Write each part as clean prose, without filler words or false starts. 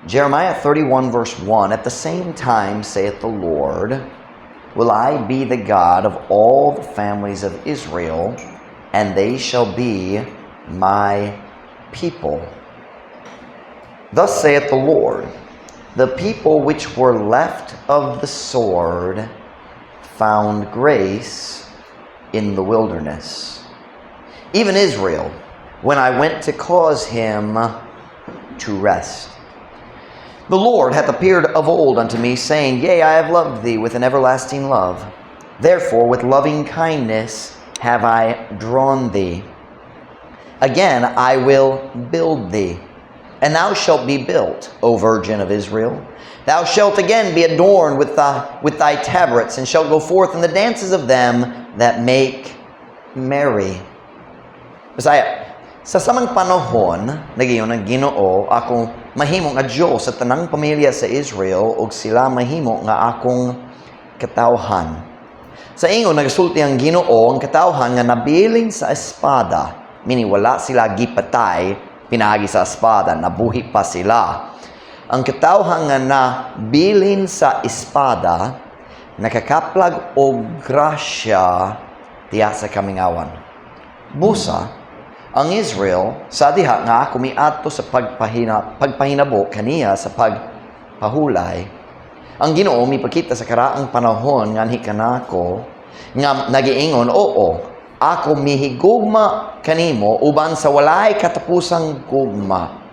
Jeremiah 31 verse 1, At the same time, saith the Lord, will I be the God of all the families of Israel, and they shall be my people. Thus saith the Lord, the people which were left of the sword found grace in the wilderness. Even Israel, when I went to cause him to rest. The Lord hath appeared of old unto me, saying, Yea, I have loved thee with an everlasting love. Therefore with loving kindness have I drawn thee. Again I will build thee, and thou shalt be built, O Virgin of Israel. Thou shalt again be adorned with thy tabrets, and shalt go forth in the dances of them that make merry. Bisaya, sa samang panahon, nagiyon ang Ginoo, akong mahimo nga Diyos sa tanang pamilya sa Israel, ug sila mahimo nga akong katawhan. Sa ingon, nagasulti ang Ginoo, ang katawhan nga nabilin sa espada, meaning wala sila gipatay, pinagi sa espada, nabuhi pa sila. Ang katawhan nga nabilin sa espada, nakakaplag og grasya tiya sa kamingawan. Busa, ang Israel, sa diha nga kumiadto sa pagpahinabo kaniya sa pagpahulay, ang Ginoo mipakita sa karaang panahon nganhi kanako nga nagiingon, oo, ako mihigugma kanimo uban sa walay katapusang gugma.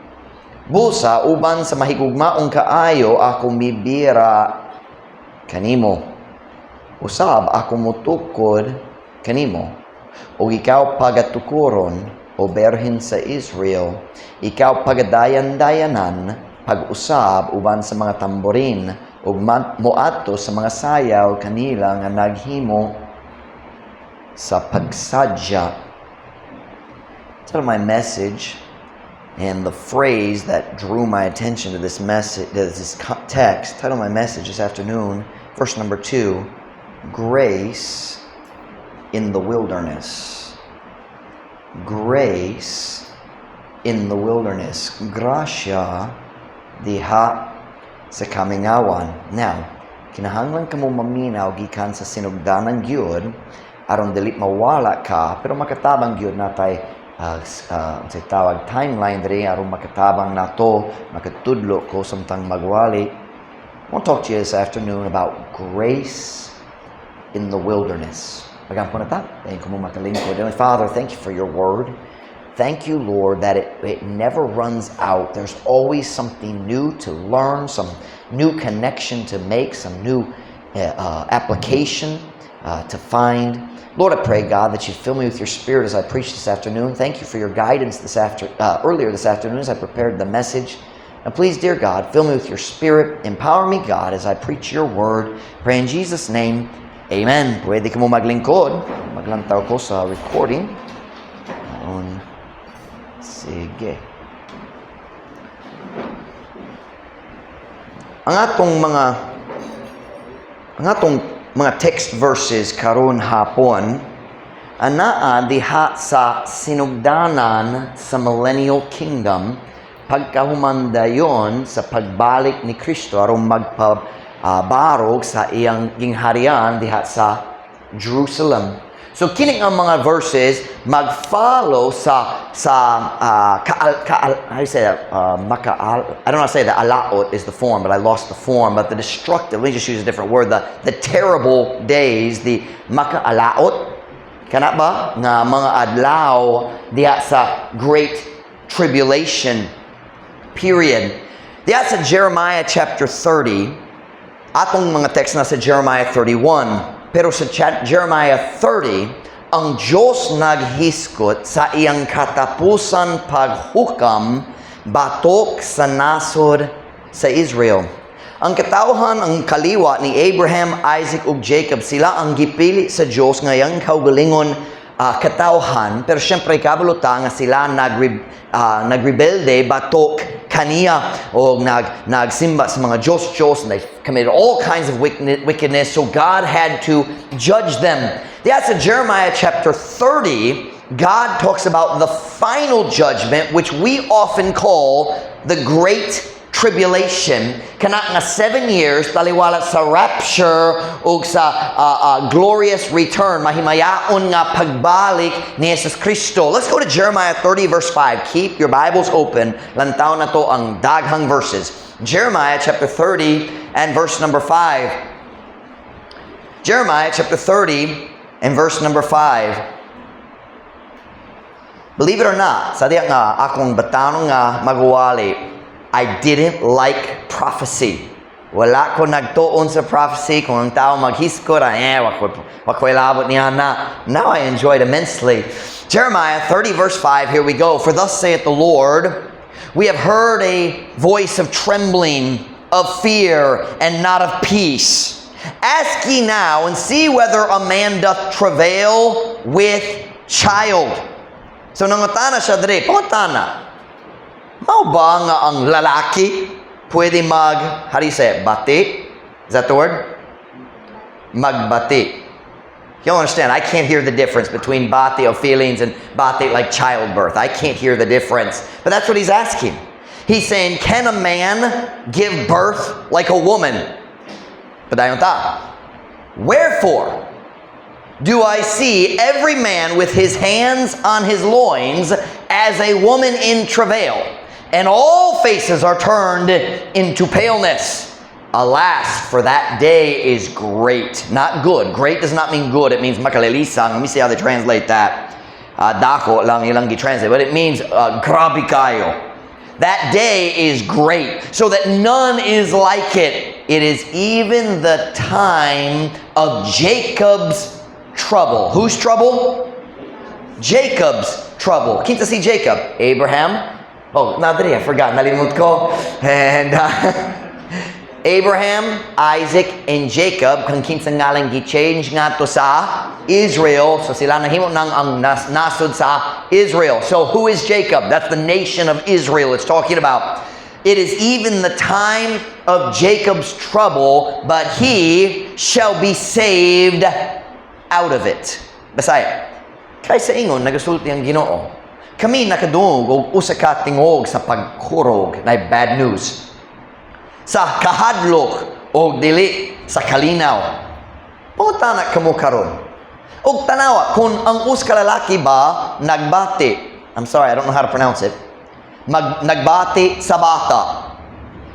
Busa uban sa mahigugmaong kaayo ako mibira kanimo. Usab ako mutukod kanimo. O ikaw pagatukuron o berhin sa Israel, ikaw pagadayan-dayanan, pag-usab uban sa mga tamborin, ug moadto sa mga sayaw kanila nga naghimo sa pagsadya. Tell my message, and the phrase that drew my attention to this message, this text, title of my message this afternoon, verse number 2, Grace in the Wilderness. Grace in the wilderness. Grasya diha sa kamingawan. Now, kinahanglan ka mo maminaw gikan sa sinugdanan gyud aron dili mawala ka, pero makatabang gyud natay sa tawag timeline diri aron makatabang nato, makatudlo ko samtang magwali. I want to talk to you this afternoon about grace in the wilderness. Thank you, Father, thank you for your word. Thank you, Lord, that it never runs out. There's always something new to learn, some new connection to make, some new application to find. Lord, I pray, God, that you fill me with your Spirit as I preach this afternoon. Thank you for your guidance earlier this afternoon as I prepared the message. Now, please, dear God, fill me with your Spirit. Empower me, God, as I preach your word. Pray in Jesus' name. Amen. Pwede ka mo maglingkod. Maglantaw ko sa recording. Sige. Ang atong mga text verses karon hapon anaa diha sa sinugdanan sa millennial kingdom pagkahumandayon sa pagbalik ni Kristo aron magpabarog sa iyang gingharian diha sa Jerusalem. So kining ang mga verses mag-follow I don't know how to say that. Alaot is the form, but I lost the form. But the destructive, let me just use a different word. The terrible days, the maka-alaot, kana ba nga mga adlaw diha sa great tribulation period. Diha sa Jeremiah chapter 30, atong mga text na sa Jeremiah 31. Pero sa Jeremiah 30, ang Diyos naghiskot sa iyang katapusan paghukam batok sa nasod sa Israel. Ang katawhan, ang kaliwa ni Abraham, Isaac ug Jacob, sila ang gipili sa Diyos ngayang kaugalingon katawhan. Pero syempre kabulutan nga sila nagrebelde batok kaniya o nagsimba sa mga Diyos and they committed all kinds of wickedness, so God had to judge them. That's in Jeremiah chapter 30. God talks about the final judgment, which we often call the Great tribulation, kana nga 7 years taliwala sa rapture o sa glorious return, mahimayaon nga pagbalik ni Jesus Kristo. Let's go to Jeremiah 30 verse 5. Keep your Bibles open. Lantaw na to ang daghang verses. Jeremiah chapter 30 and verse number 5. Jeremiah chapter 30 and verse number 5. Believe it or not, sa diya nga akong batanon nga magwali, I didn't like prophecy. Wala ko nagtuon sa prophecy. Kung ang tao maghiskot, wakoy labot niya na. Now I enjoyed immensely. Jeremiah 30 verse 5, here we go. For thus saith the Lord, we have heard a voice of trembling, of fear, and not of peace. Ask ye now, and see whether a man doth travail with child. So nangutana siya diri, pangutana. Mao ba nga ang lalaki pwede how do you say it, bati? Is that the word? Magbati. You don't understand, I can't hear the difference between bati of feelings and bati like childbirth. I can't hear the difference. But that's what he's asking. He's saying, can a man give birth like a woman? Padayon ta. Wherefore do I see every man with his hands on his loins as a woman in travail, and all faces are turned into paleness. Alas, for that day is great. Not good. Great does not mean good. It means makalilisang. Let me see how they translate that. Dako lang ilang gi-translate. But it means grabe kayo. That day is great, so that none is like it. It is even the time of Jacob's trouble. Whose trouble? Jacob's trouble. Kinsa si Jacob? Abraham. Oh, nadri, I forgot. Nalimut ko. And Abraham, Isaac, and Jacob, kung kinsa ngalang gi-change nga to sa Israel. So sila nahimo nang ang nasod sa Israel. So who is Jacob? That's the nation of Israel it's talking about. It is even the time of Jacob's trouble, but he shall be saved out of it. Basaya. Kaysa ingon, nagasulti ang Ginoo. Kami nakadungog o usa ka tingog sa pagkurog na bad news. Sa kahadlok o dili sa kalinaw. Pangutana kamo karon. Og tanawa kung ang usa ka lalaki ba nagbati. I'm sorry, I don't know how to pronounce it. Nagbati sa bata.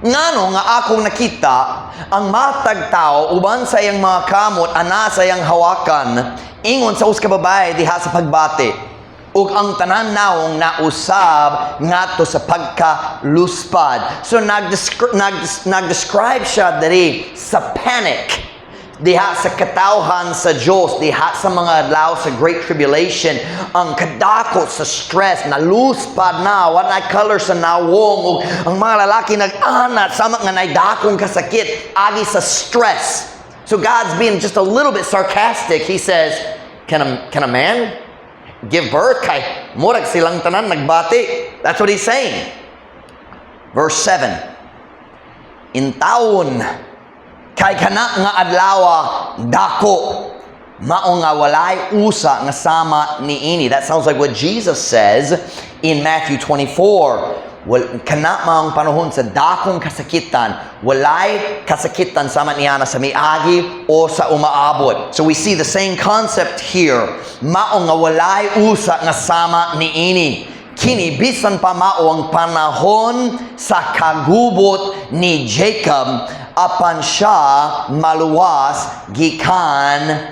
Ngano nga akong nakita ang matag tao uban sa iyang mga kamot ana sa iyang hawakan ingon sa usa ka babae diha sa pagbati. Ug ang tanan naong nausab ngadto sa pagkaluspad. So nag-describe siya diri sa panic. Diha sa katawhan sa Diyos, diha sa mga adlaw sa Great Tribulation, ang kadako sa stress, naluspad na, what na color sa nawong, ug ang mga lalaki nag-anat, sama nga naidakong kasakit, agi sa stress. So God's being just a little bit sarcastic. He says, can a man give birth? Kay murag silang tanan nagbati. That's what he's saying. Verse 7. In taon, kay kana nga adlawa dako mao nga walay usa nga sama niini. That sounds like what Jesus says in Matthew 24. Kana maong panahon sa dakong kasakitan, walay kasakitan sama niana sa miagi o sa umaabot. So we see the same concept here. Mao nga walay usa nga sama niini. Kini bisan pa mao ang panahon sa kagubot ni Jacob apan siya maluwas gikan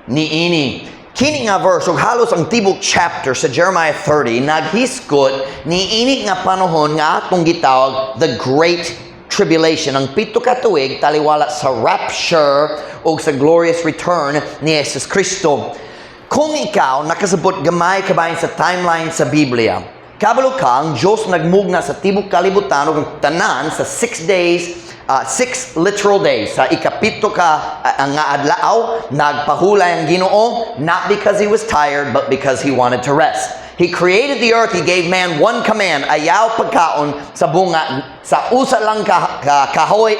niini. Kini nga verse ug halos ang tibok chapter sa Jeremiah 30 naghiskot niini nga panahon nga atong gitawag the Great Tribulation, ang pito ka tuig taliwala sa rapture ug sa glorious return ni Jesus Kristo. Kung ikaw nakasabot gamay kabayan sa timeline sa Biblia, kabalo ka ang Diyos nagmugna sa tibok kalibutan ug tanan sa 6 days, 6 literal days. Sa ikapito ka nga adlaw, nagpahulay ang Ginoo, not because He was tired, but because He wanted to rest. He created the earth, He gave man one command, ayaw pagkaon sa bunga, sa usa lang kahoy,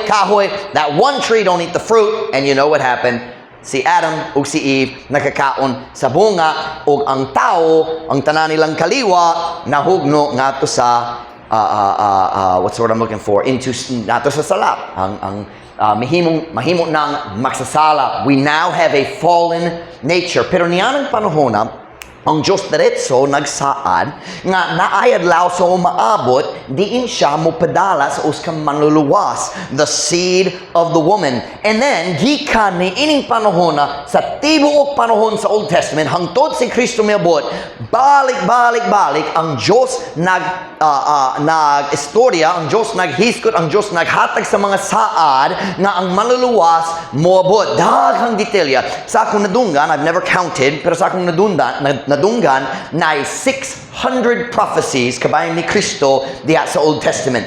that one tree, don't eat the fruit, and you know what happened? Si Adam ug si Eve nakakaon sa bunga ug ang tao, ang tanan nilang kaliwa, nahugno ngadto sa what's the word I'm looking for? Into nato sa salap. Ang mahimo nang magsasala. We now have a fallen nature. Pero niyanang panahon na ang Diyos diretso nagsaad nga naayadlaw sa umaabot diin siya mo padala sa uskang manluluwas, the seed of the woman. And then gikan ni ining panahon na sa tibuok panahon sa Old Testament hangtod si Kristo miabot, balik ang Diyos nag-istorya, ang Diyos naghiskot, ang Diyos naghatag sa mga saad nga ang manluluwas moabot. Daghang detalya. Sa akong nadunggan, I've never counted, pero sa akong nadunggan na 600 prophecies kabayan ni Kristo diya sa Old Testament.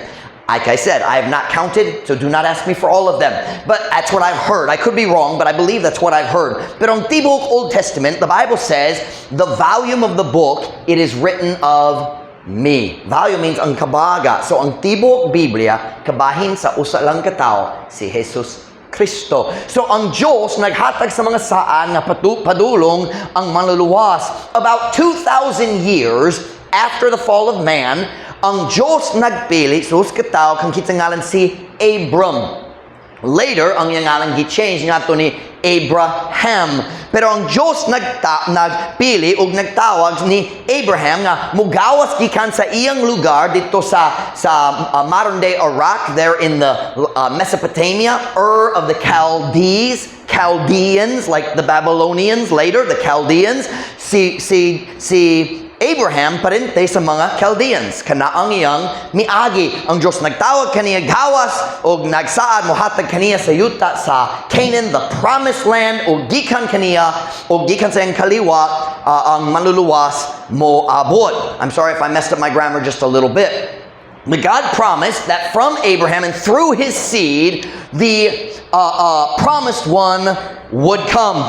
Like I said, I have not counted, so do not ask me for all of them. But that's what I've heard. I could be wrong, but I believe that's what I've heard. Pero ang tibok Old Testament, the Bible says, the volume of the book, it is written of me. Volume means ang kabaga. So ang tibok Biblia, kabahin sa usa lang katao, si Jesus Kristo. So ang Diyos naghatag sa mga saan na padulong ang manluluwas. About 2,000 years after the fall of man, ang Diyos nagpili sa katao kang kitangalan si Abram. Later, ang ngalan gi-change nga to ni Abraham. Pero ang Diyos nagpili o nagtawag ni Abraham nga mugawas gikan sa iyang lugar dito sa modern day Iraq, there in the Mesopotamia, Ur of the Chaldeans, like the Babylonians later, the Chaldeans, si Abraham parente sa mga Chaldeans. Kanaang iyang miagi. Ang Diyos nagtawag kaniya gawas o nagsaad mohatag kaniya sa yuta sa Canaan, the promised land, o gikan kaniya o gikan sa iyang kaliwa ang manluluwas mo abot. I'm sorry if I messed up my grammar just a little bit. But God promised that from Abraham and through his seed, the promised one would come.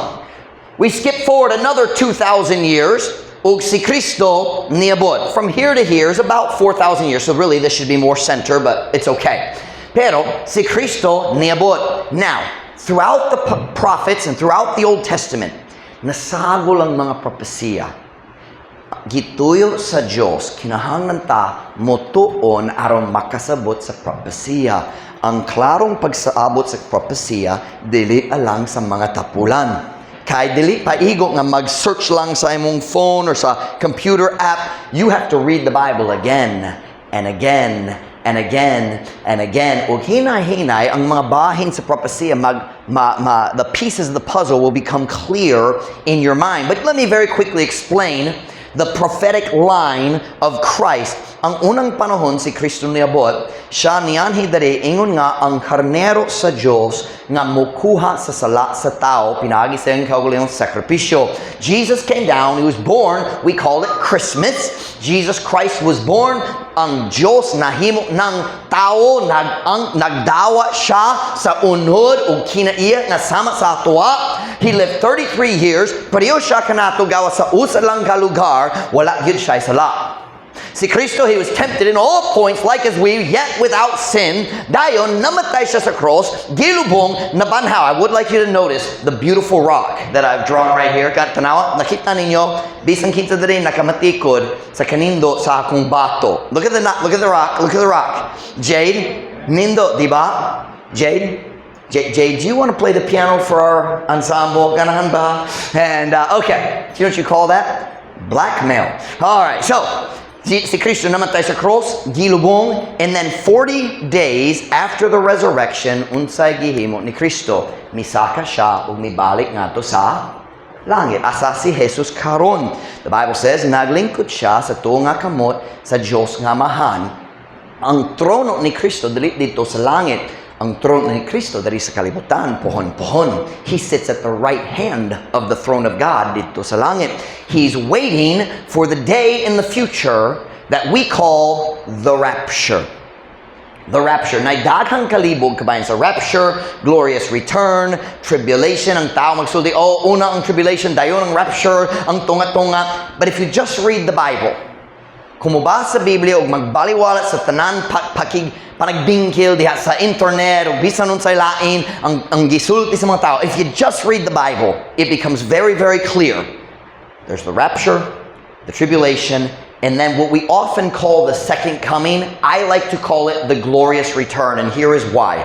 We skip forward another 2,000 years. O si Kristo niabot. From here to here is about 4,000 years. So really, this should be more center, but it's okay. Pero si Kristo niabot. Now, throughout the prophets and throughout the Old Testament, nasagol ang mga propesiya. Gituyo sa Diyos, kinahanglan ta motuon aron makasabot sa propesiya. Ang klarong pagsaabot sa propesiya, dili alang sa mga tapulan. Kay dili paigo nga mag-search lang sa imong phone or sa computer app. You have to read the Bible again and again and again and again. Ug hinay-hinay ang mga bahin sa propesya the pieces of the puzzle will become clear in your mind. But let me very quickly explain the prophetic line of Christ. Ang unang panahon si Kristo niabot, siya niyanhi dali ingon nga ang karnero sa Dios nga mukuha sa sala sa tao pinagi sa iyang kaugalingong sakripisyo. Jesus came down, he was born, we call it Christmas. Jesus Christ was born, ang Dios nahimo ng tao, nagdawa siya sa unod ug kinaiya nga sama sa atoa. He lived 33 years, pareho siya kanato gawa sa usa lang ka lugar, wala gyud siya sala. Si Kristo, he was tempted in all points like as we, yet without sin. Dayon, namatay siya sa cross, gilubong, nabanhaw. I would like you to notice the beautiful rock that I've drawn right here. Tanawa, nakita ninyo, bisan kita na rin nakamatikod sa kanindo sa akong bato. Look at the rock. Jade, nindo, di ba? Jade, do you want to play the piano for our ensemble? Ganahan ba? And, okay, you know what you call that? Blackmail. All right, so, si Kristo namatay sa cross, gilubong, and then 40 days after the resurrection, unsay gihimo ni Kristo, misaka siya ug mibalik ngadto sa langit. Asa si Jesus karon. The Bible says, naglingkod siya sa tuo nga kamot sa Dios nga Amahan. Ang trono ni Kristo dili dito sa langit. Ang trono ni Kristo dari sa kalibutan, pohon-pohon. He sits at the right hand of the throne of God dito sa langit. He's waiting for the day in the future that we call the rapture. The rapture. Naidaghang kalibog kabayan sa rapture, glorious return, tribulation. Ang tao magsulti, una ang tribulation, dayon ang rapture, ang tunga-tunga. But if you just read the Bible, kumubasa sa Biblia ug magbaliwala sa tanan panagbingkil diha sa internet o bisan unsay lain ang gisulti sa mga tao. If you just read the Bible, it becomes very, very clear. There's the rapture, the tribulation, And then what we often call the second coming, I like to call it the glorious return, and here is why.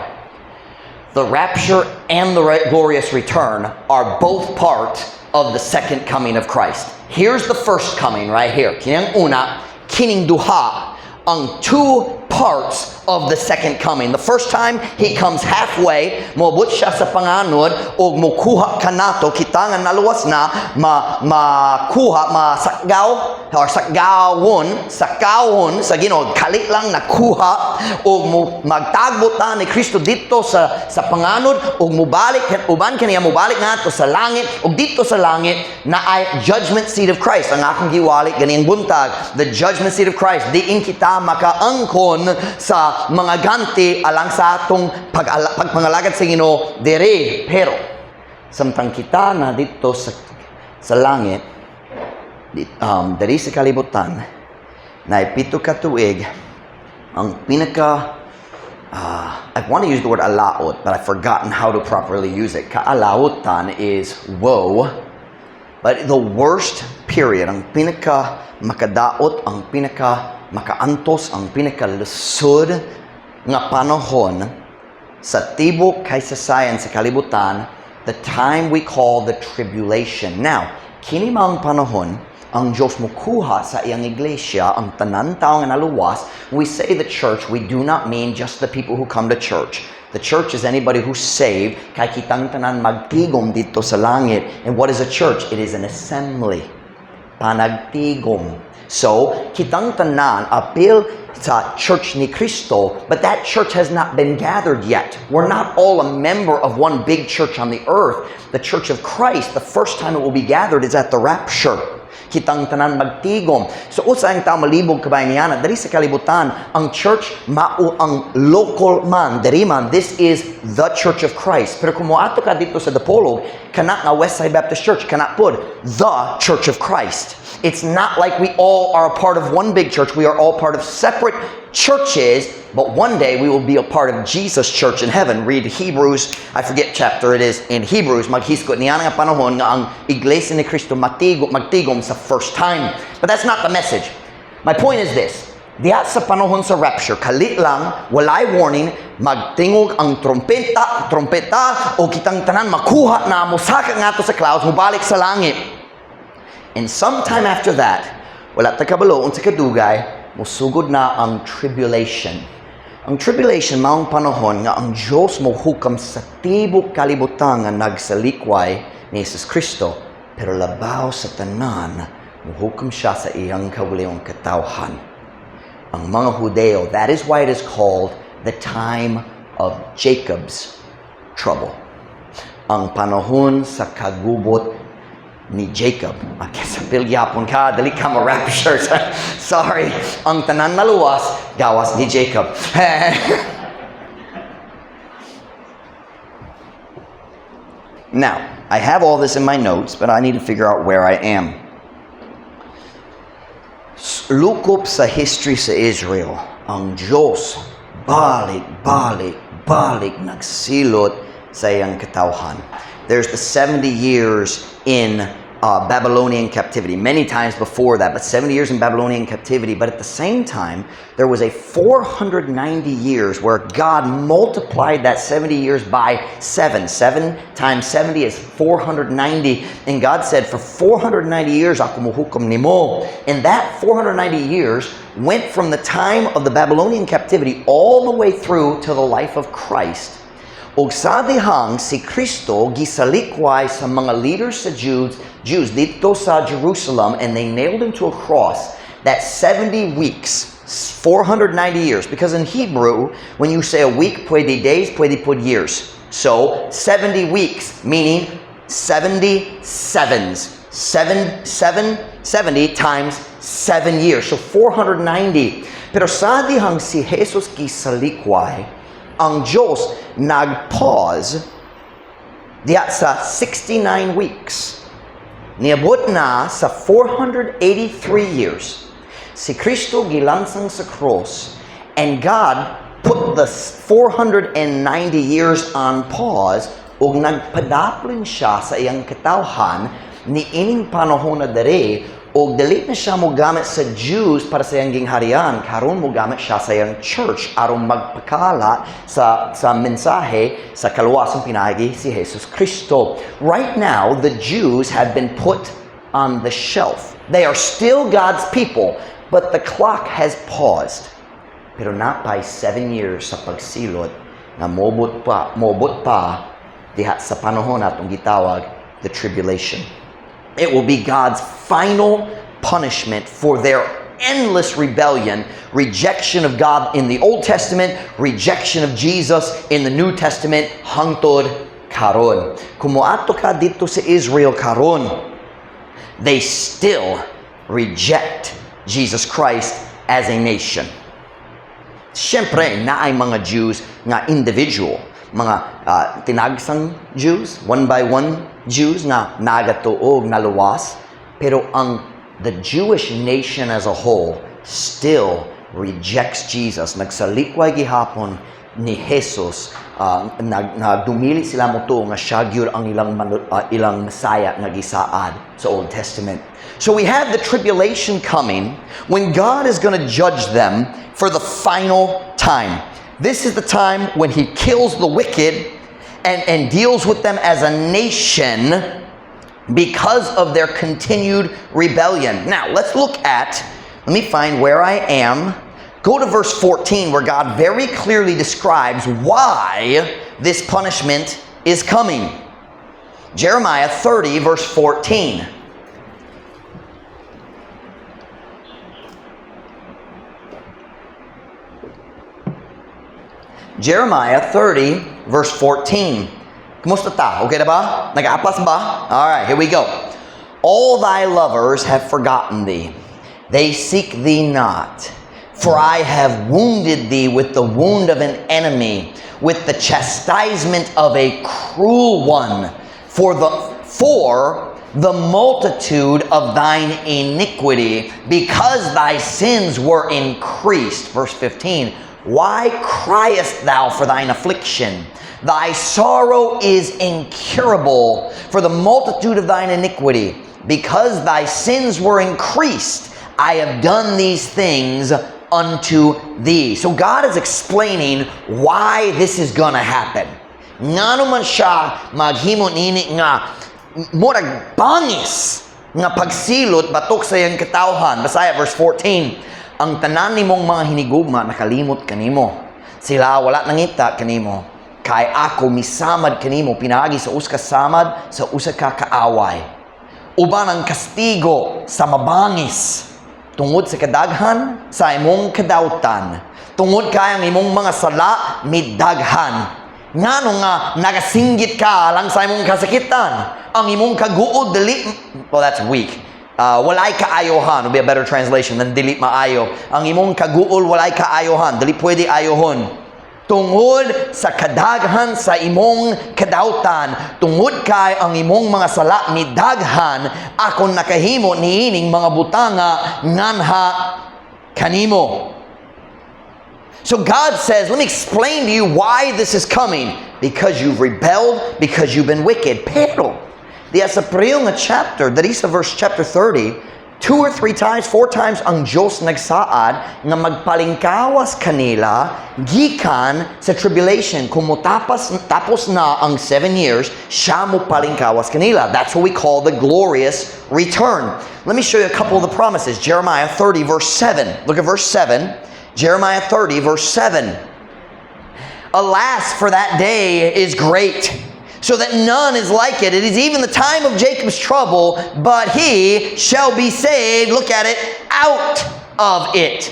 The rapture and the glorious return are both part of the second coming of Christ. Here's the first coming right here. Kining una, kining duha, ang two parts of the second coming. The first time, He comes halfway, moabot siya sa panganod, o mukuha ka nato, kita nga naluwas na, makuha, masakgaw, or sakgawon, sa Ginoo, kalit lang nakuha, o magtagbo ta ni Kristo dito sa panganod, o mubalik, uban kaniya mubalik nga to sa langit, o dito sa langit, na ay judgment seat of Christ. Ang akong giwalik, ganiyang buntag, the judgment seat of Christ, diin kita makaangkon sa mga ganti alang sa atong pagpangalagad sa Ginoo dere. Pero samtang kita na dito sa langit, diri sa kalibutan, na pito ka tuig, ang pinaka I want to use the word alaot, but I've forgotten how to properly use it. Kaalaotan is woe. But the worst period, ang pinaka makadaot, ang pinaka makaantos, ang pinakalusod nga panahon sa tibok kaysasayan sa kalibutan, the time we call the tribulation. Now, kini maong panahon, ang Diyos mukuha sa iyang iglesia, ang tanan tao nga naluwas. We say the church, we do not mean just the people who come to church. The church is anybody who's saved, kay kitang tanan magtigom dito sa langit. And what is a church? It is an assembly. Panagtigom. So, kitang tanan apil sa church ni Kristo, but that church has not been gathered yet. We're not all a member of one big church on the earth. The church of Christ, the first time it will be gathered is at the rapture. Kitang tanan magtigom. So, usa ang tao malibog kabayan niya, dari sa kalibutan, ang church mao ang local man. Dari man, this is the Church of Christ. Pero kung moato ka dito sa Dapolog, kana nga Westside Baptist Church, kana pod, the Church of Christ. It's not like we all are a part of one big church. We are all part of separate churches, but one day we will be a part of Jesus' church in heaven. Read Hebrews, I forget chapter it is in Hebrews, maghiskot niya nga panahon nga ang Iglesia ni Cristo magtigom sa first time. But that's not the message. My point is this. Diya sa panahon sa rapture, kalit lang, walay warning, magtingog ang trompeta, o kitang tanan makuha na musaka nga to sa clouds, mubalik sa langit. And sometime after that, wala ta kabalo sa kadugay, musugod na ang tribulation. Ang tribulation, maong panahon nga ang Diyos mohukam sa tibok kalibutan nga nagsalikway ni Jesus Kristo, pero labaw sa tanan, mohukam siya sa iyang kawalihong katawhan. Ang mga Hudeo, that is why it is called the time of Jacob's trouble. Ang panahon sa kagubot ni Jacob. Sa pilyapon ka, dali ka ma-rapture. Sorry. Ang tanan naluwas, gawas ni Jacob. Now, I have all this in my notes, but I need to figure out where I am. Lukop sa history sa Israel, ang Diyos, balik nagsilot sa iyang katawhan. There's the 70 years in Babylonian captivity. Many times before that, but 70 years in Babylonian captivity. But at the same time, there was a 490 years where God multiplied that 70 years by 7. 7 times 70 is 490. And God said, for 490 years, ako muhukom nimo. And that 490 years went from the time of the Babylonian captivity all the way through to the life of Christ. Og sa dihang si Kristo gisalikway sa mga leaders sa Jews dito sa Jerusalem, and they nailed him to a cross. That 70 weeks, 490 years. Because in Hebrew, when you say a week, pwede days, pwede pud years. So 70 weeks, meaning 70 sevens. 70 times 7 years. So 490. Pero sa dihang si Jesus gisalikway, ang Diyos nag-pause diya sa 69 weeks. Niabot na sa 483 years. Si Kristo gilansang sa cross, and God put the 490 years on pause, ug nagpadaplin siya sa iyang katawhan ni ining panahon na dere, o dili na siya mo gamit sa Jews para sa iyang gingharian, karon mo gamit siya sa iyang church aron magpakala sa mensahe sa kaluwasang pinagi si Jesus Kristo. Right now, the Jews have been put on the shelf. They are still God's people, but the clock has paused. Pero napay 7 years sa pagsilot na mobot pa diha sa panahon natong gitawag the tribulation. It will be God's final punishment for their endless rebellion, rejection of God in the Old Testament, rejection of Jesus in the New Testament, hangtod karon. Kumuadto ka dito sa Israel karon, they still reject Jesus Christ as a nation. Siyempre, naay mga Jews nga individual, mga tinagsang Jews, one by one Jews nga nagatuog, naluwas, pero the Jewish nation as a whole still rejects Jesus. Nagsalikway gihapon ni Jesus, nagdumili sila mo to nga siya gyud ang ilang Messiah nga gisaad sa Old Testament. So we have the tribulation coming when God is going to judge them for the final time. This is the time when He kills the wicked and deals with them as a nation because of their continued rebellion. Now, let me find where I am. Go to verse 14 where God very clearly describes why this punishment is coming. Jeremiah 30 verse 14. Jeremiah 30 verse 14. Kumusta ta? Okay na ba? Nag-aapas ba? Alright, here we go. All thy lovers have forgotten thee. They seek thee not. For I have wounded thee with the wound of an enemy, with the chastisement of a cruel one, for the multitude of thine iniquity, because thy sins were increased. Verse 15. Why criest thou for thine affliction? Thy sorrow is incurable for the multitude of thine iniquity. Because thy sins were increased, I have done these things unto thee. So God is explaining why this is gonna happen. Nga naman siya maghimo nini nga murag bangis nga pagsilot batok sa iyang katawhan. Basaya verse 14. Ang tanan nimong mga hinigugma nakalimot kanimo. Sila wala nangita kanimo. Kay ako misamad kanimo pinagi sa usa ka samad sa usa ka kaaway. Uban ang kastigo sa mabangis tungod sa kadaghan sa imong kadawtan. Tungod kay ang imong mga sala midaghan. Ngano nga nagasinggit ka lang sa imong kasakitan. Ang imong kaguod dili, well that's weak. Walay kaayohan would be a better translation than dili maayo. Ang imong kaguol walay kaayohan, dili pwede ayohon. Tungod sa kadaghan sa imong kadautan, tungod kay ang imong mga sala ni daghan, akon nakahimo niining mga butanga nganha kanimo. So God says, let me explain to you why this is coming. Because you've rebelled, because you've been wicked. Pero diya sa priyong nga chapter, dali sa verse chapter 30, 2 or 3 times, 4 times ang Diyos nagsaad nga magpalingkawas kanila gikan sa tribulation. Kung tapos na ang 7 years, siya mo palingkawas kanila. That's what we call the glorious return. Let me show you a couple of the promises. Jeremiah 30 verse 7. Look at verse 7. Jeremiah 30 verse 7. Alas, for that day is great, so that none is like it. It is even the time of Jacob's trouble, but he shall be saved, look at it, out of it.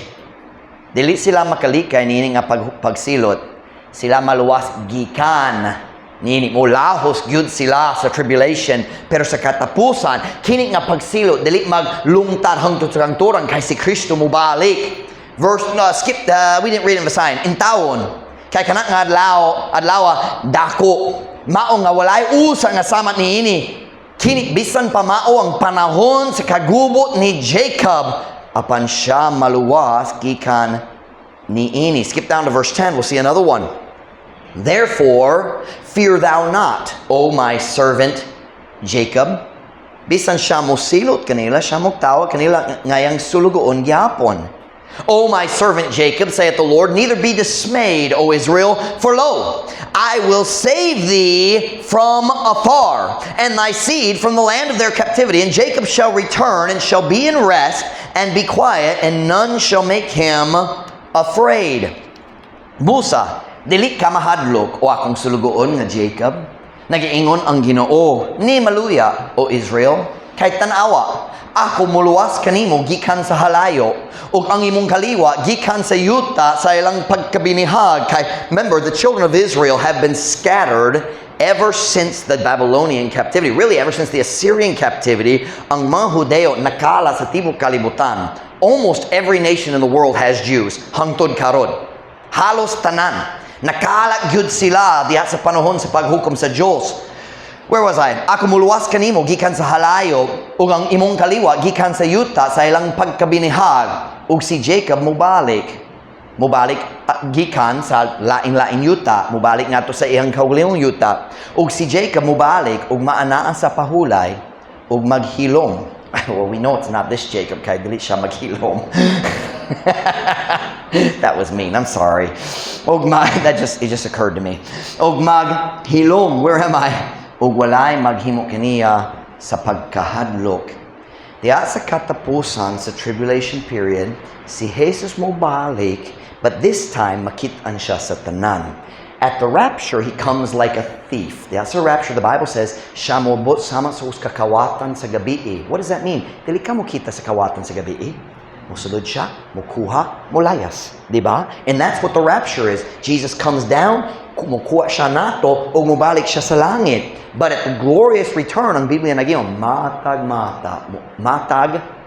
Dili sila makalikay nini nga pagsilot. Sila maluwas gikan. Nini mo lahos gyud sila sa tribulation, pero sa katapusan kini nga pagsilot dili maglungtar hangtod sa kanturan kay si Kristo mo balik. We didn't read in the sign. Intawon kay kana nga adlaw dako. Mao nga walay usa nga samat niini. Kini bisan pa mao ang panahon sa kagubot ni Jacob apan siya maluwas gikan niini. Skip down to verse 10. We'll see another one. Therefore fear thou not, O my servant Jacob, Bisan siya mo silot kanila, siya mo tawag kanila ngayang sulugoon gyapon. O my servant Jacob, saith the Lord, neither be dismayed, O Israel, for lo, I will save thee from afar, and thy seed from the land of their captivity. And Jacob shall return, and shall be in rest, and be quiet, and none shall make him afraid. Busa, dili ka mahadlok, o akong sulugoon nga Jacob. Nagiingon ang Ginoo, ni maluya, O Israel, kay tanawa, ako muluwas kanimo gikan sa halayo, ug ang imong kaliwa gikan sa yuta sa ilang pagkabinihag. Kay remember, the children of Israel have been scattered ever since the Babylonian captivity. Really, ever since the Assyrian captivity, ang mga Hudeo nakala sa tibok kalibutan. Almost every nation in the world has Jews. Hangtod karon. Halos tanan. Nakala gyud sila diha sa panahon sa paghukom sa Dios. Where was I? Ako muluwas kanimo gikan sa halayo, ug ang imong kaliwa gikan sa yuta sa ilang pagkabinihag. Ug si Jacob mubalik gikan sa laing-laing yuta, mubalik ngadto sa iyang kaugalingong yuta. Ug si Jacob mubalik ug maanaa sa pahulay ug maghilom. Well, we know it's not this Jacob kay dili siya maghilom. That was mean. I'm sorry. It just occurred to me. Og maghilom, where am I? Ug walay maghimo kaniya sa pagkahadlok. Diya sa katapusan sa tribulation period, si Jesus mo balik, but this time makit-an siya sa tanan. At the rapture, he comes like a thief. Diya sa rapture, the Bible says, siya mo bot sama sa kakawatan sa gabi. What does that mean? Dili ka mo kita sa kawatan sa gabi. Musulod siya, mukuha, mulayas. Diba? And that's what the rapture is. Jesus comes down, kumukuha siya nato, o mubalik siya sa langit. But at the glorious return, ang Biblia nagyon, matag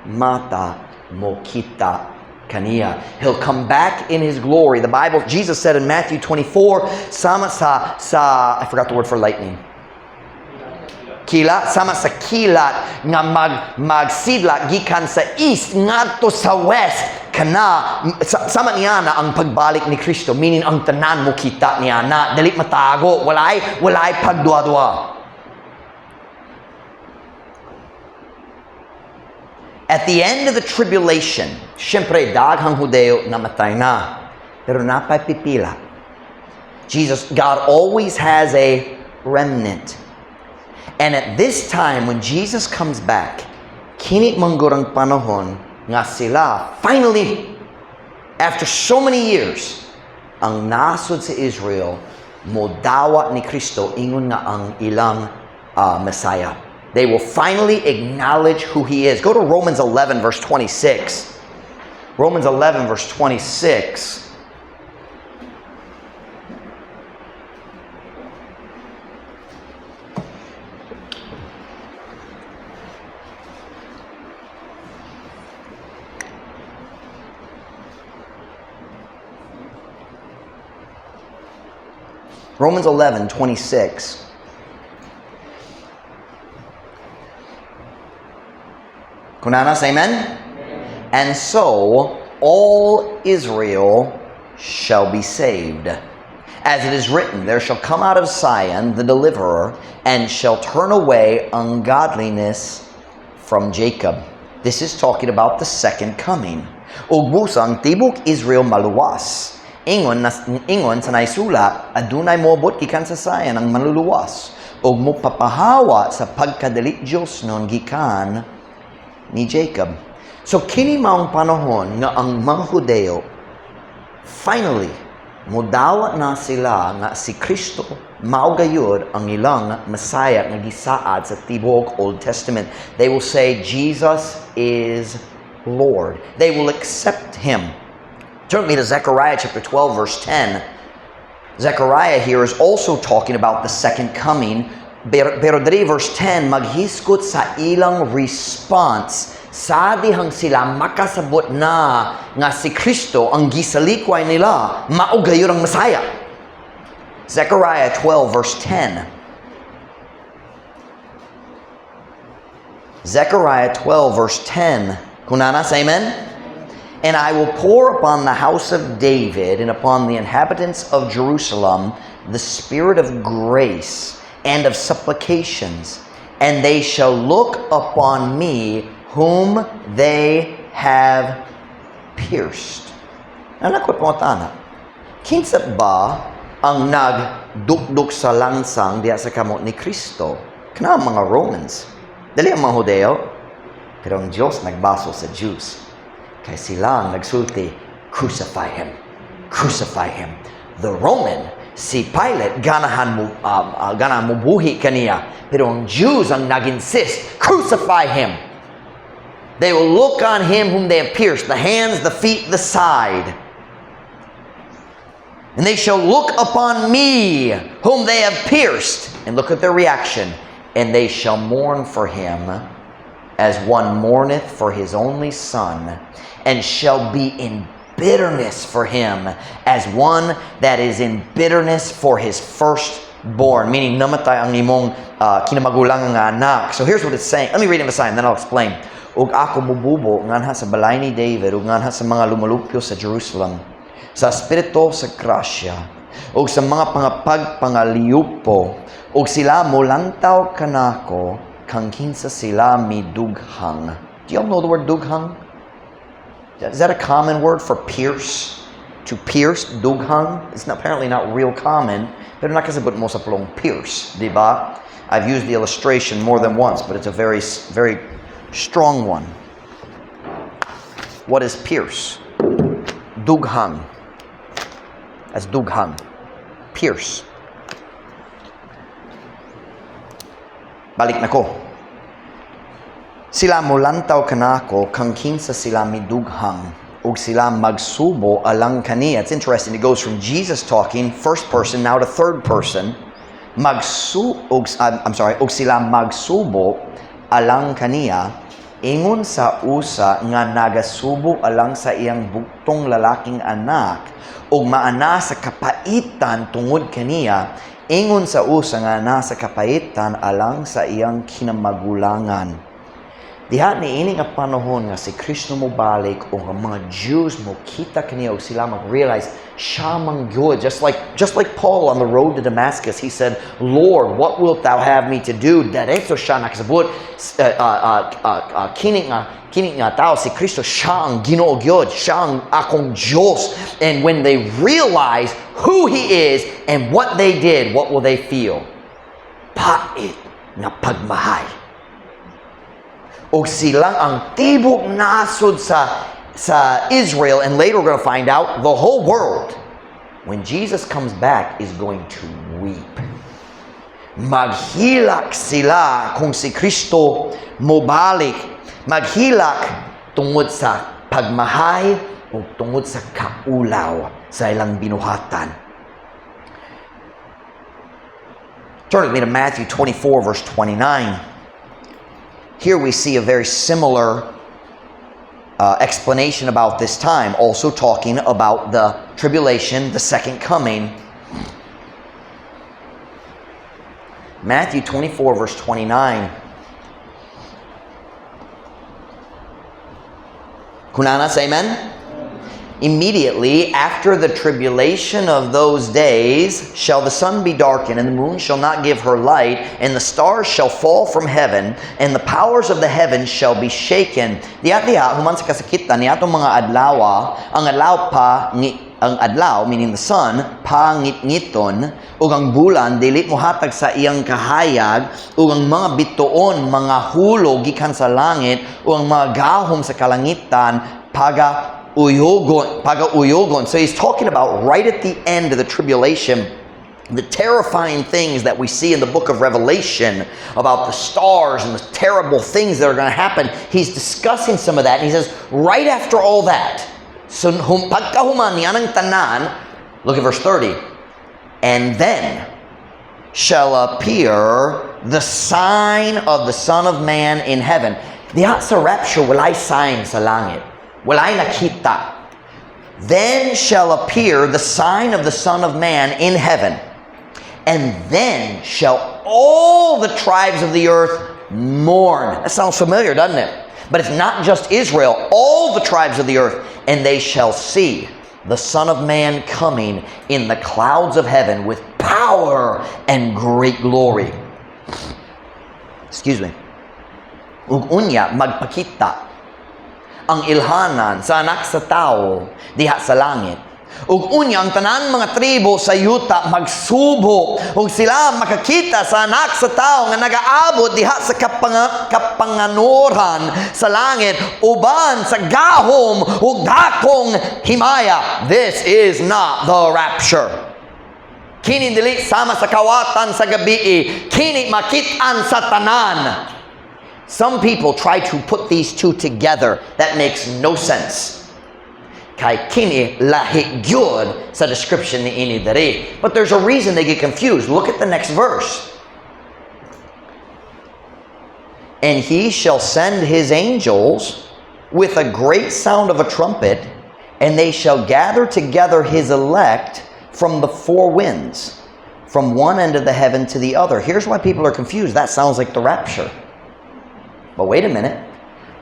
mata mo kita kaniya. He'll come back in His glory. The Bible, Jesus said in Matthew 24, sama sa I forgot the word for lightning. Kilat, sama sa kilat nga magsidla gikan sa east ngadto sa west kana sama niya na ang pagbalik ni Kristo, meaning ang tanan mo kita niya na dili matago, walay pagduwa-duwa. At the end of the tribulation, syempre daghang Hudeo namatay na, pero napay pipila. God always has a remnant. And at this time, when Jesus comes back, kini manggurang panahon nga sila, finally, after so many years, ang nasod sa Israel, modawa ni Kristo, ingon nga ang ilang Messiah. They will finally acknowledge who He is. Go to Romans 11, verse 26. Romans 11, verse 26. Romans 11, 26. Kunanas, amen? And so, all Israel shall be saved. As it is written, there shall come out of Zion the deliverer, and shall turn away ungodliness from Jacob. This is talking about the second coming. Ug busang tibok Israel maluwas. Ingon sa naisulat, adunay moabot gikan sa Zion ang maluluwas. Ug mo papahawa sa pagkadali Diyos nun gikan ni Jacob. So kini maong panahon nga ang mga Hudeo finally modawa na sila nga si Kristo mao gayud ang ilang Messiah nga gisaad sa tibok Old Testament. They will say Jesus is Lord. They will accept Him. Turn me to Zechariah chapter 12 verse 10. Zechariah here is also talking about the second coming. Pero diri verse 10, maghiskot sa ilang response sa dihang sila makasabot na nga si Kristo ang gisalikway nila, mao gayud ang Messiah. Zechariah 12 verse 10. Zechariah 12 verse 10. Kunanas, amen? And I will pour upon the house of David and upon the inhabitants of Jerusalem the spirit of grace and of supplications, and they shall look upon me whom they have pierced. Nanakot mo tana. Kinsa ba ang nagdukduk sa langsang diya sa kamot ni Kristo? Kana mga Romans. Dali ang mga Hudeo. Pero ang Diyos nagbaso sa Jews. Kaya sila ang nagsulti, crucify Him. Crucify Him. The Roman, si Pilate, ganahan mubuhi kaniya. Pero ang Jews ang nag-insist, crucify Him. They will look on Him whom they have pierced, the hands, the feet, the side. And they shall look upon me whom they have pierced. And look at their reaction. And they shall mourn for Him as one mourneth for his only son, and shall be in bitterness for him as one that is in bitterness for his firstborn. Meaning, namatay ang imong kinamagulang nga anak. So here's what it's saying. Let me read it aside, and then I'll explain. Ug ako mububo nganha sa balay ni David, ug nganha sa mga lumalupyo sa Jerusalem, sa espiritu sa grasya, ug sa mga pangapagpangaliyupo, ug sila mulantaw kanako, kang kinsa sila midughang. Do y'all know the word dughang? Is that a common word for pierce? To pierce, dughang? It's apparently not real common. Pero nakasabot mo sa plong pierce, di ba? I've used the illustration more than once, but it's a very, very strong one. What is pierce? Dughang. That's dughang. Pierce. Balik na ko. Sila mulantaw kanako kang kinsa sila midughang ug sila magsubo alang kaniya. It's interesting. It goes from Jesus talking first person now to third person. Ug sila magsubo alang kaniya ingon sa usa nga nagasubo alang sa iyang buktong lalaking anak ug maana sa kapaitan tungod kaniya. Ingon sa usa nga nasa kapaitan alang sa iyang kinamagulangan. Diha ni ini nga panahon nga si Kristo mo balik o nga mga Jews mo kita kaniya o sila mag-realize siya mang good. Just like Paul on the road to Damascus, he said, Lord, what wilt thou have me to do? Diretso siya nakasabot kini nga tao si Kristo siya ang Ginoo gyud, siya ang akong Diyos. And when they realize who He is and what they did, what will they feel? Pait na pagmahay. O silang ang tibok nasod sa Israel, and later we're going to find out the whole world, when Jesus comes back, is going to weep. Maghilak sila kung si Kristo mobalik. Maghilak tungod sa pagmahay o tungod sa kaulaw sa ilang binuhatan. Turn with me to Matthew 24, verse 29. Here we see a very similar explanation about this time, also talking about the tribulation, the second coming. Matthew 24, verse 29. Kunana, say amen? Immediately after the tribulation of those days shall the sun be darkened, and the moon shall not give her light, and the stars shall fall from heaven, and the powers of the heavens shall be shaken. Diha human sa kasakitan niadtong mga adlaw, ang adlaw meaning the sun pangitngiton, ug ang bulan dili mohatag sa iyang kahayag, ug ang mga bituon mga hulog gikan sa langit, ug ang mga gahom sa kalangitan pagauyogon. So he's talking about right at the end of the tribulation, the terrifying things that we see in the book of Revelation about the stars and the terrible things that are going to happen. He's discussing some of that, and he says, right after all that, so pagkahuman ni anang tanan, look at verse 30, and then shall appear the sign of the Son of Man in heaven. Diha sa rapture, walay sign sa langit. Walay nakita. Then shall appear the sign of the Son of Man in heaven. And then shall all the tribes of the earth mourn. That sounds familiar, doesn't it? But it's not just Israel. All the tribes of the earth. And they shall see the Son of Man coming in the clouds of heaven with power and great glory. Excuse me. Ug unya magpakita ang ilhanan sa anak sa tao diha sa langit. Ug unya ang tanan mga tribo sa yuta magsubo ug sila makakita sa anak sa tao nga nagaabot diha sa kapanganuran sa langit uban sa gahom ug dakong himaya. This is not the rapture. Kini dili sama sa kawatan sa gabi, kini makit-an sa tanan. Some people try to put these two together. That makes no sense. Kay kini lahi gyud sa description ni ini diri. But there's a reason they get confused. Look at the next verse. And he shall send his angels with a great sound of a trumpet, and they shall gather together his elect from the four winds, from one end of the heaven to the other. Here's why people are confused. That sounds like the rapture. But wait a minute.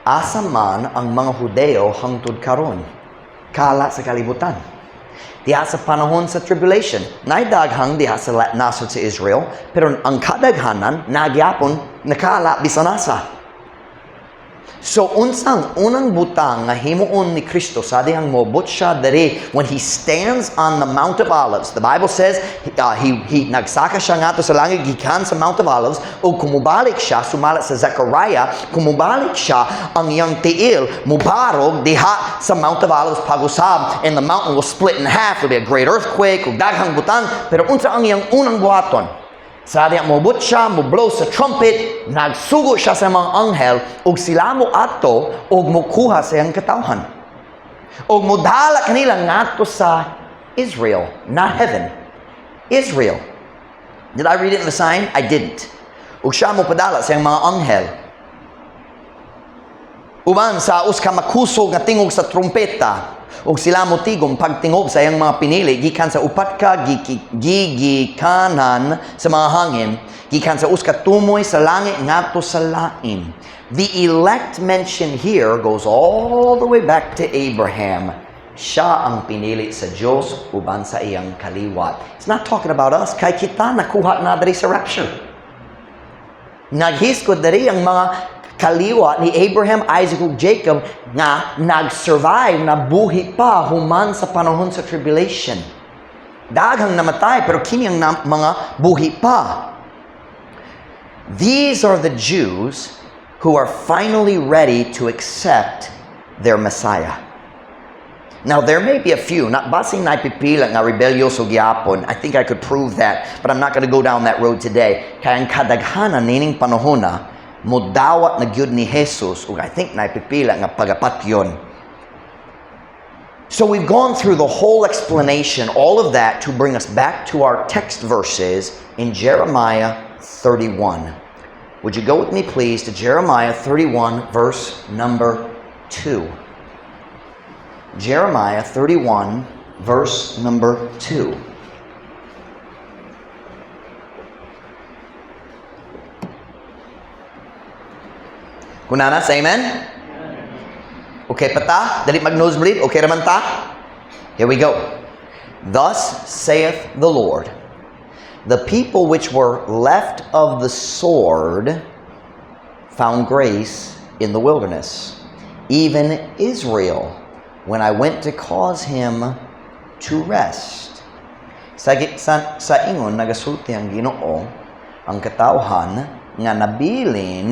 Asa man ang mga Hudeo hangtod karon? Kala sa kalibutan. Diha sa panahon sa tribulation. Naidaghang diha sa nasod sa Israel, pero ang kadaghanan nagyapon nakala bisan asa. So unsang unang butang nga himuon ni Kristo sa dihang mobot siya diri when he stands on the Mount of Olives. The Bible says he nagsaka siya ngato sa langit gikan sa Mount of Olives ug kumubalik siya sumalat sa Zechariah, kumubalik siya ang iyang tiil mubarog diha sa Mount of Olives pagusab, and the mountain will split in half. It'll be a great earthquake ug daghang butang, pero unsa ang iyang unang buhaton? Sa diya mobot siya, mo-blow sa trumpet, nagsugo siya sa mga anghel, ug sila mo ato, ug mukuha sa iyang katawhan. Ug mudala kanila ngadto sa Israel, not heaven. Israel. Did I read it in the sign? I didn't. Ug siya mo padala sa iyang mga anghel. Uban sa uska makusog nga tingog sa trumpeta, ug sila mo tigom pagtingob sa iyang mga pinili gikan sa upat ka gigikanan sa mga hangin, gikan sa uska tumoy sa langit ngadto sa lain. The elect mentioned here goes all the way back to Abraham. Siya ang pinili sa Diyos uban sa iyang kaliwat. It's not talking about us. Kay kita nakuha na diri sa rapture. Naghiskod diri ang mga kaliwa ni Abraham, Isaac ug Jacob nga nag-survive, nabuhi pa human sa panahon sa tribulation. Daghang namatay pero kini ang mga buhi pa. These are the Jews who are finally ready to accept their Messiah. Now, there may be a few, not basing na ipipila nga rebelyoso gyapon. I think I could prove that, but I'm not going to go down that road today. Kaya ang kadaghanan nining panahon na mudawat na gyud ni Jesus, ug I think naipipila nga pagapatyon. So we've gone through the whole explanation, all of that to bring us back to our text verses in Jeremiah 31. Would you go with me please to Jeremiah 31 verse number 2. Jeremiah 31 verse number 2. Kunana, say amen? Okay pa ta? Dali mag-nosebleed? Okay raman ta? Here we go. Thus saith the Lord, the people which were left of the sword found grace in the wilderness, even Israel, when I went to cause him to rest. Sa ingon, nagasulti ang Ginoo, ang katawhan nga nabilin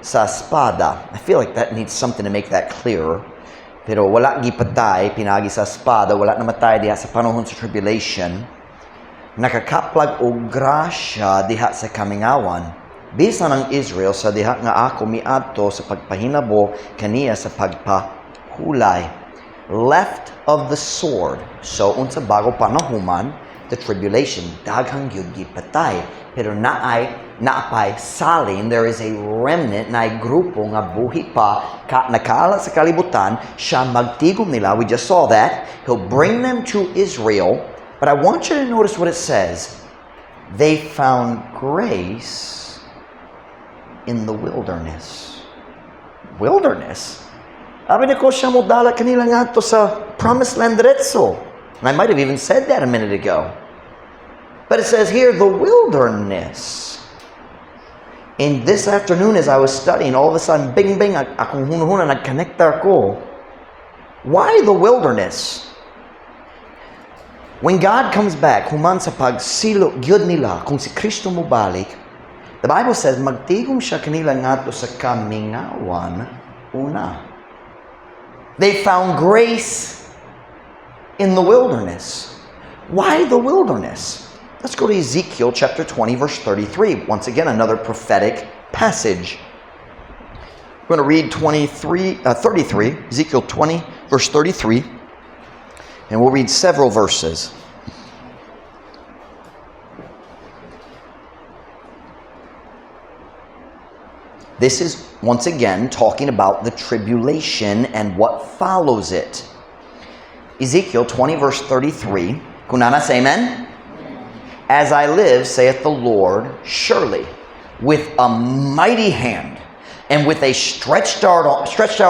sa espada. I feel like that needs something to make that clearer. Pero wala gipatay, pinagi sa espada, wala namatay diha sa panahon sa tribulation. Nakakaplag og grasya diha sa kamingawan. Bisan ang Israel sa diha nga ako miadto sa pagpahinabo kaniya sa pagpahulay. Left of the sword. So, unsa bago panahuman, the tribulation, daghang gyud gipatay. Pero naapay salin, there is a remnant na grupo nga buhi pa, nakala sa kalibutan, siya magtigom nila. We just saw that. He'll bring them to Israel. But I want you to notice what it says. They found grace in the wilderness. Wilderness? Sabi ni ko siya mo dala kanila nga to sa promised land diretso. And I might have even said that a minute ago. But it says here, the wilderness. And this afternoon as I was studying, all of a sudden, bing bing, akong hunahuna, nag-connectar ko. Why the wilderness? When God comes back, human sa pagsilo gyud nila, kung si Kristo mo balik, the Bible says, magtigom siya kanila ngadto sa kamingawan una. They found grace in the wilderness. Why the wilderness? Let's go to Ezekiel chapter 20, verse 33. Once again, another prophetic passage. We're going to read 33, Ezekiel 20, verse 33. And we'll read several verses. This is, once again, talking about the tribulation and what follows it. Ezekiel 20, verse 33. Kunana, say amen. As I live, saith the Lord, surely, with a mighty hand, and with a stretched out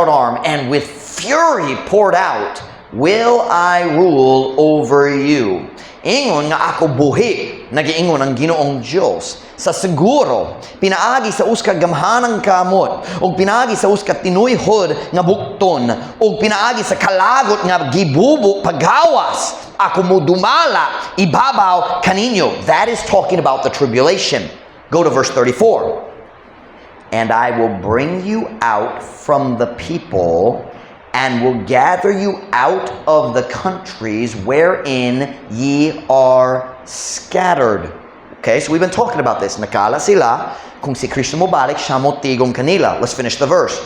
arm, and with fury poured out, will I rule over you. Ingon nga ako buhi, nagiingon ang Ginoong Diyos. Sa siguro, pinaagi sa uska gamhanang kamot, o pinaagi sa uska tinuyhod nga bukton, o pinaagi sa kalagot nga gibubo paghawas, ako mo dumala, ibabaw kaninyo. That is talking about the tribulation. Go to verse 34. And I will bring you out from the people, and will gather you out of the countries wherein ye are scattered. Okay, so we've been talking about this. Nakala sila, kung si Kristo mo balik, siya mo tigong kanila. Let's finish the verse.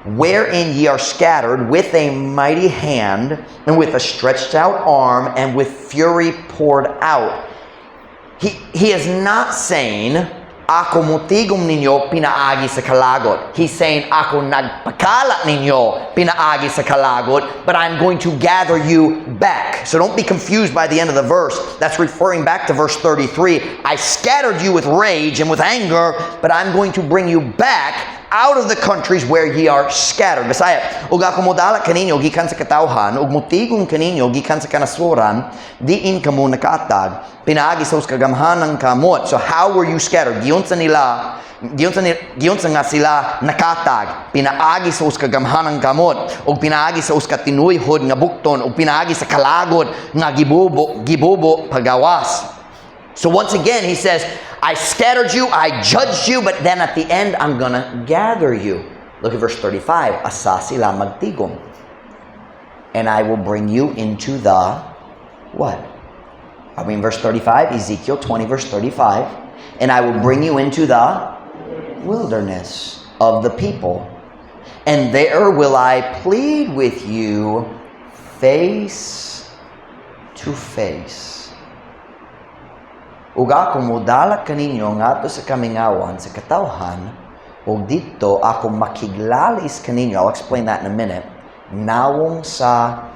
Wherein ye are scattered with a mighty hand, and with a stretched out arm, and with fury poured out. He is not saying, ako mutigom ninyo pinaagi sa kalagot. He's saying, ako nagpakalat ninyo pinaagi sa kalagot, but I'm going to gather you back. So don't be confused by the end of the verse. That's referring back to verse 33. I scattered you with rage and with anger, but I'm going to bring you back out of the countries where ye are scattered. Bisaya, ug ako modala kaninyo gikan sa katawhan, ug mutigom kaninyo gikan sa kanasuran, diin kamo nakaatag, pinaagi sa kagamhanang kamot. So how were you scattered? Giyon sa nga sila nakatag, pinaagi sa kagamhanang kamot, ug pinaagi sa tinuyhod nga bukton, ug pinaagi sa kalagod nga gibubo pagawas. So once again, he says, I scattered you, I judged you, but then at the end, I'm gonna gather you. Look at verse 35. Asa sila magtigom. And I will bring you into the, what? I mean, verse 35, Ezekiel 20, verse 35. And I will bring you into the wilderness of the people. And there will I plead with you face to face. Ug ako modala kaninyo ngadto sa kamingawan sa katawhan, ug dito ako makiglalis kaninyo. I'll explain that in a minute. Nawong sa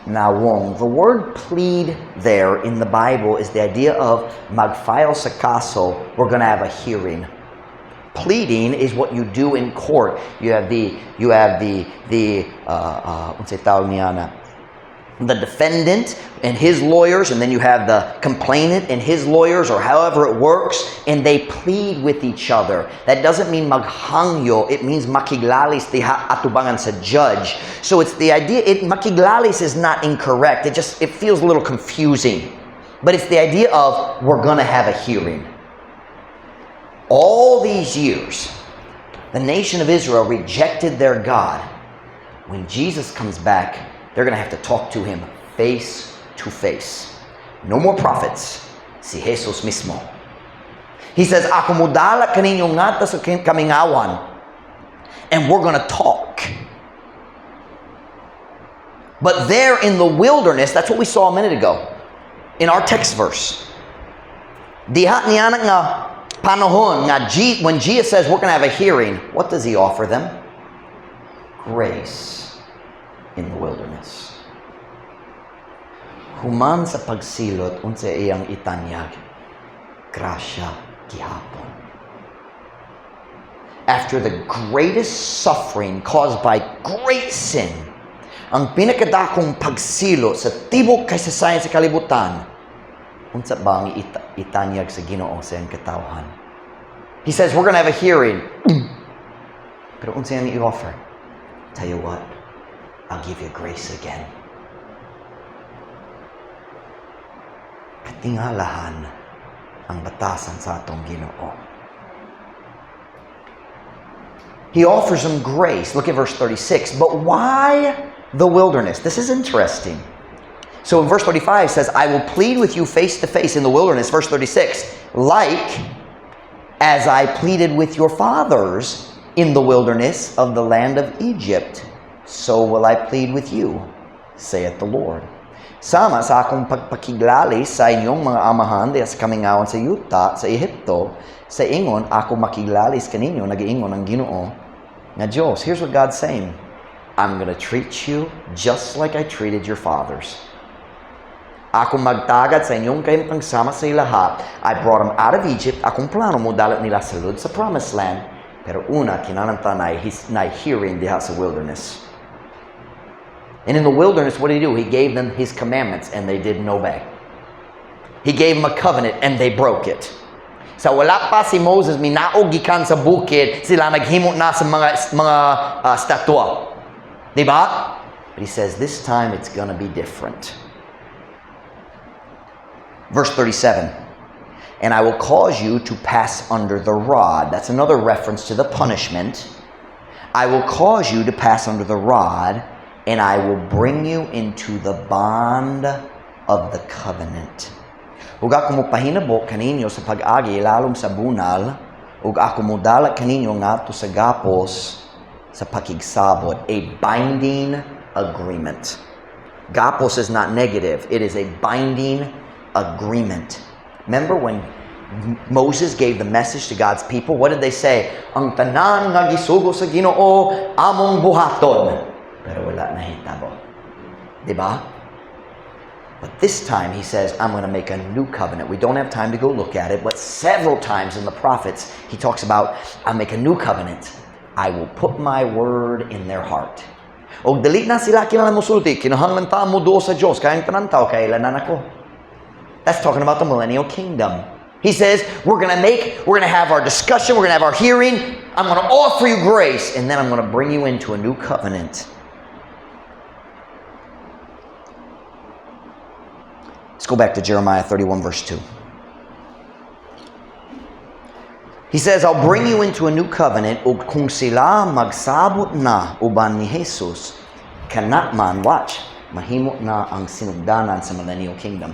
nawong. The word plead there in the Bible is the idea of magfile sa kaso. We're going to have a hearing. Pleading is what you do in court. You have the defendant and his lawyers, and then you have the complainant and his lawyers, or however it works, and they plead with each other. That doesn't mean maghangyo, it means makiglalis diha atubangan sa judge. So it's the idea, makiglalis is not incorrect, it feels a little confusing. But it's the idea of, we're gonna have a hearing. All these years, the nation of Israel rejected their God. When Jesus comes back, they're going to have to talk to him face to face. No more prophets. Si Jesus mismo. He says, ako modala kaninyo ngata sa kamingawan. And we're going to talk. But there in the wilderness, that's what we saw a minute ago. In our text verse. Diha niya nga panahon nga when Jesus says we're going to have a hearing, what does he offer them? Grace. In the wilderness. Human sa pagsilot unsa iyang itanyag, grasya gihapon. After the greatest suffering caused by great sin, ang pinakadakong pagsilot sa tibok kasaysayan sa kalibutan, unsa ba ang itanyag sa Ginoo sa iyang katawhan? He says, we're going to have a hearing. Pero unsa yung i-offer? Tell you what, I'll give you grace again. Katingalahan ang batasan sa atong Ginoo. He offers them grace. Look at verse 36. But why the wilderness? This is interesting. So in verse 35 it says, I will plead with you face to face in the wilderness. Verse 36, like as I pleaded with your fathers in the wilderness of the land of Egypt, so will I plead with you, saith the Lord. Sama sa akong pagpakiglalis sa inyong mga amahan diya sa kamingawan sa yuta, sa Ehipto, sa ingon, ako makiglalis kaninyo, nag-iingon ang Ginoo nga Diyos. Here's what God's saying. I'm going to treat you just like I treated your fathers. Ako magtagad sa inyong kayong pagsama sa lahat. I brought them out of Egypt. Akong plano mo dalat nila sa lud sa promised land. Pero una, kinananta na hearing diha sa wilderness. And in the wilderness, what did he do? He gave them his commandments and they didn't obey. He gave them a covenant and they broke it. Sa wala pa si Moses, minaog gikan sa bukid, sila naghimo na sa mga statua. Diba? But he says, this time it's gonna be different. Verse 37. And I will cause you to pass under the rod. That's another reference to the punishment. I will cause you to pass under the rod, and I will bring you into the bond of the covenant. Ug ako mo pahinabo kaninyo sa pag-agi lalom sa bunal, ug ako mo dalat kaninyo ngadto sa gapos sa pakigsabot, a binding agreement. Gapos is not negative, it is a binding agreement. Remember when Moses gave the message to God's people, what did they say? Ang tanan nga gisugo sa Ginoo among buhaton. Pero wala na hitabo. Diba? But this time he says, I'm going to make a new covenant. We don't have time to go look at it, but several times in the prophets he talks about, I'll make a new covenant. I will put my word in their heart. O dali na sila kinahanglan musulti, kinahanglan ta mo do sa Dios, kayang tanan tao kailanan ako. That's talking about the millennial kingdom. He says, we're going to have our discussion, we're going to have our hearing, I'm going to offer you grace, and then I'm going to bring you into a new covenant. Let's go back to Jeremiah 31 verse 2. He says, I'll bring you into a new covenant, ug kung sila magsabot na uban ni Jesus, kanat man, watch, mahimo na ang sinugdanan sa millennial kingdom.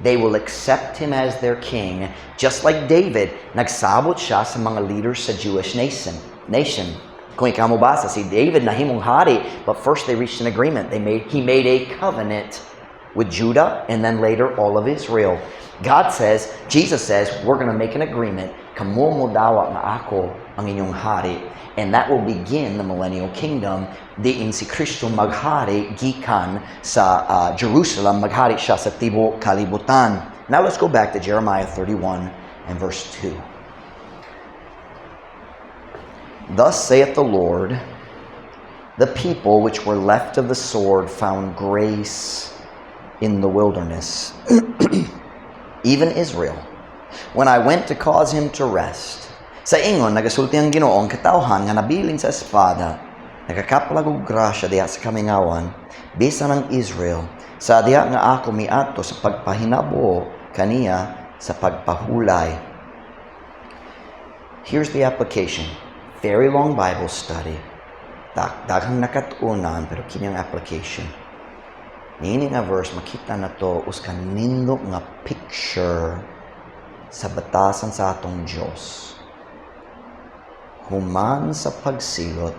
They will accept him as their king, just like David, nagsabot siya sa mga leaders sa Jewish nation. Kung ikaw mo basa, si David nahimong hari, but first they reached an agreement. He made a covenant with Judah and then later all of Israel. Jesus says, we're going to make an agreement. Kamo mo dawat na ako ang inyong hari. And that will begin the millennial kingdom. Diin si Kristo maghari gikan sa Jerusalem, maghari siya sa tibuok kalibutan. Now let's go back to Jeremiah 31 and verse 2. Thus saith the Lord, the people which were left of the sword found grace in the wilderness, even Israel, when I went to cause him to rest. Sa ingon, nagasulti ang Ginoong katawhan nga nabilin sa espada, nagakapalag og grasya diha sa kamingawan, bisan ng Israel, sa diha nga ako miadto sa pagpahinabo kaniya sa pagpahulay. Here's the application. Very long Bible study. Daghang nakatunan, pero kini ang application. Nini nga verse, makita na to, uskan nindo nga picture sa batasan sa atong Diyos. Human sa pagsilot,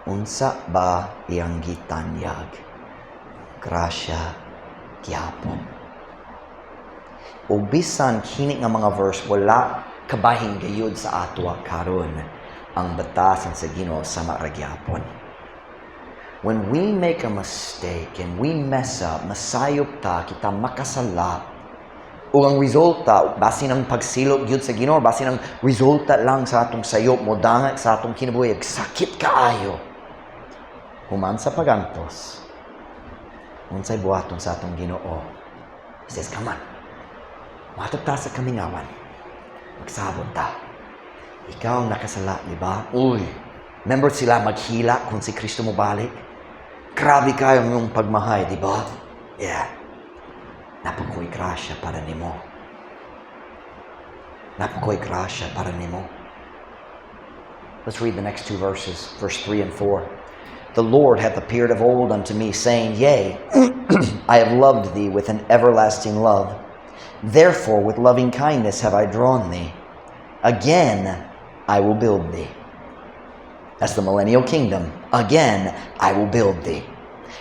unsa ba iyang gitanyag? Grasya, gyapon. O bisan kini nga mga verse, wala kabahing gayud sa atwa karon ang batasan sa Ginoo sama ra gyapon. When we make a mistake and we mess up, masayop ta, kita makasala, o ang resulta, basin ang pagsilot gyud sa Ginoo, basin ang resulta lang sa atong sayop, modanga sa atong kinabuhi, sakit kaayo. Human sa pagantos, unsay buhaton sa atong Ginoo. He says, come on, matag ta sa kamingawan. Magsabot ta. Ikaw ang nakasala, di ba? Uy, remember sila maghila kung si Kristo mo balik? Grabe kayo yung pagmahay, di ba? Yeah. Napakoy grasya para nimo. Napakoy grasya para nimo. Let's read the next two verses, verse 3 and 4. The Lord hath appeared of old unto me, saying, Yea, I have loved thee with an everlasting love. Therefore with loving kindness have I drawn thee. Again I will build thee. That's the millennial kingdom. Again I will build thee.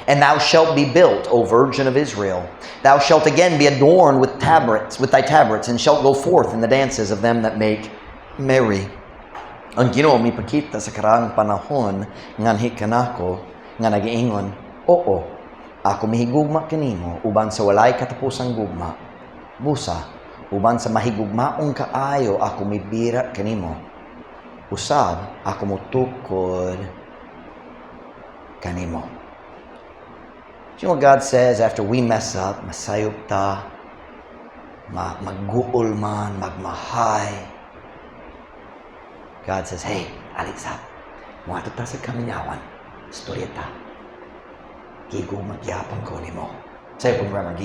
And thou shalt be built, O Virgin of Israel. Thou shalt again be adorned with thy tabrets, and shalt go forth in the dances of them that make merry. Ang Ginoo mipakita sa karaang panahon nganhi kanako nga nag-iingon, Oo, ako mihigugma kanimo uban sa walay katapusang gugma. Busa, uban sa mahigugmaong kaayo ako mibira kanimo. Usab, ako mutukod kanimo. You know what God says after we mess up, masayop ta, magguol man, magmahay. God says, hey, Alexa, muato ta sa kaminyawan, storya ta. Gigo magyapon ko nimo. Sa'yo pong grammar,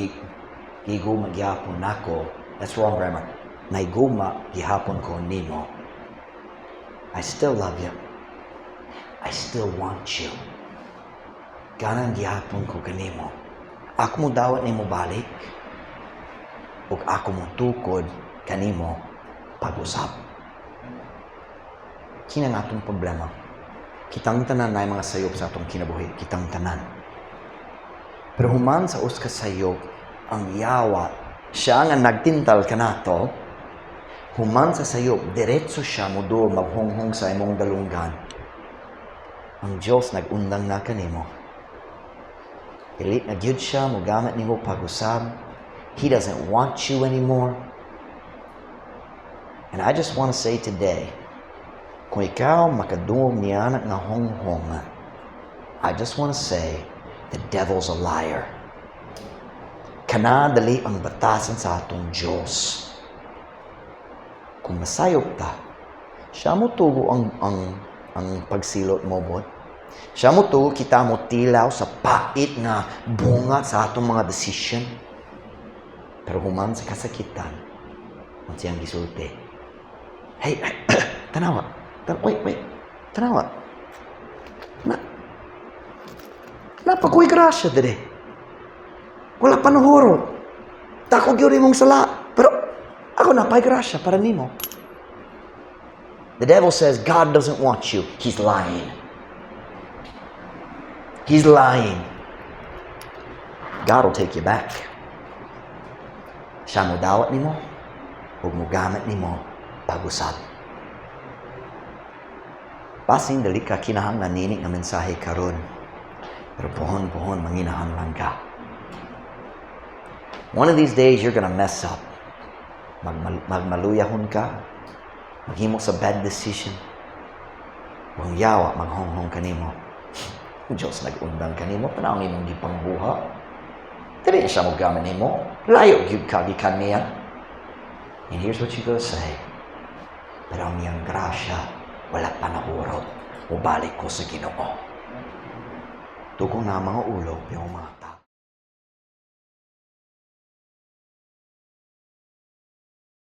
gigo magyapon nako. That's wrong grammar. Naiguma gihapon ko nimo. I still love you. I still want you. Ganang gihapon ko kanimo. Ako mo dawat nimo balik. Ug ako mo tukod kanimo pag-usap. Kina nga atong problema. Kitang tanan na mga sayop sa atong kinabuhi. Kitang tanan. Pero human sa us ka sayop, ang yawa, siya nga nagtintal ka nato, human sa sayop, diretso siya mo do maghonghong sa imong dalunggan. Ang Diyos nagundang na kanimo. Pilit na gyud siya mo gamit nimo pag-usab. He doesn't want you anymore. And I just want to say today, kung ikaw makadungog niya nga honghong, I just want to say, the devil's a liar. Kanadali ang batasan sa atong Diyos. Kung masayop ta, siya mo tugo ang pagsilot mo, bot. Siya mo tugo kita mo tilaw sa pait nga bunga sa atong mga decision. Pero human sa kasakitan, ang siyang gisulti. Hey, tanawa. Wait. Tanawa. Napakoy grasya dire. Wala pa nuhuro. Takog yun mong sala. Pero ako napay grasya para nimo. The devil says God doesn't want you. He's lying. He's lying. God will take you back. Siya mo dawat nimo. Huwag mo gamit nimo pag-usap. Pasing dali ka kinahang naninig na mensahe karon. Pero pohon-pohon manginahanglan ka. One of these days, you're gonna mess up. Magmaluyahon ka. Maghimo sa bad decision. Kung yawa, maghonghong kanimo. Diyos nag-undang kanimo. Panahon imong gipangbuha. Dili siya mo gamit nimo. Layo gyud ka gikan niya. And here's what you gotta say. Pero ang iyang grasya, wala pa nahurot. O balik ko sa Ginoo. Tukong na mga ulo, yung mga